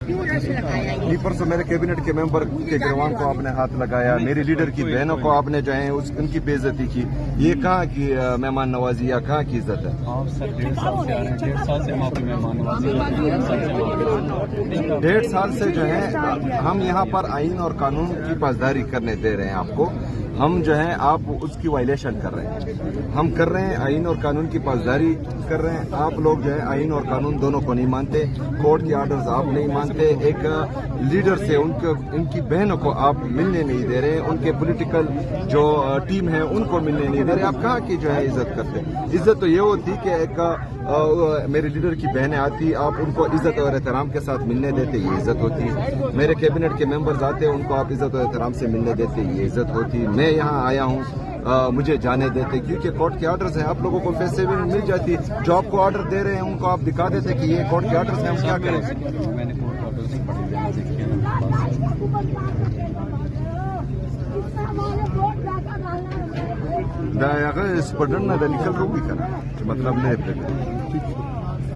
کیوں ایسے لگایا یہ؟ پرسوں میرے کیبنٹ کے ممبر کے گروان کو آپ نے ہاتھ لگایا، میری لیڈر کی بہنوں کو آپ نے جو ہے ان کی بے عزتی کی، یہ کہاں کی مہمان نوازی یا کہاں کی عزت ہے؟ سر 1.5 سال سے آ رہے ہیں، 1.5 سال سے وہاں پہ مہمان نوازی، 1.5 سال سے جو ہے ہم یہاں پر آئین اور قانون کی پاسداری کرنے دے رہے ہیں آپ کو، ہم جو ہے آپ اس کی وائلیشن کر رہے ہیں، ہم کر رہے ہیں آئین اور قانون کی پاسداری کر رہے ہیں، آپ لوگ جو ہے آئین اور قانون دونوں کو نہیں مانتے، کورٹ کی آرڈرز آپ نہیں مانتے، ایک لیڈر سے ان کی بہنوں کو آپ ملنے نہیں دے رہے، ان کے پولیٹیکل جو ٹیم ہے ان کو ملنے نہیں دے رہے، آپ کہاں کی جو ہے عزت کرتے؟ عزت تو یہ ہوتی کہ ایک میرے لیڈر کی بہنیں آتی، آپ ان کو عزت اور احترام کے ساتھ ملنے دیتے، یہ عزت ہوتی ہے، میرے کیبنٹ کے ممبرز آتے ان کو آپ عزت اور احترام سے ملنے دیتے، یہ عزت ہوتی ہے، میں یہاں آیا ہوں مجھے جانے دیتے، کیونکہ کورٹ کے آرڈرز ہیں، آپ لوگوں کو پیسے بھی مل جاتی، جو آپ کو آرڈر دے رہے ہیں ان کو آپ دکھا دیتے کہ یہ کورٹ کے آرڈرز ہیں، ہم کیا کریں؟ میں نے کورٹ آرڈرز نہیں پڑھے، دا هغه سپډن نه د لیکل روبي کنه چې مطلب نه دی پرې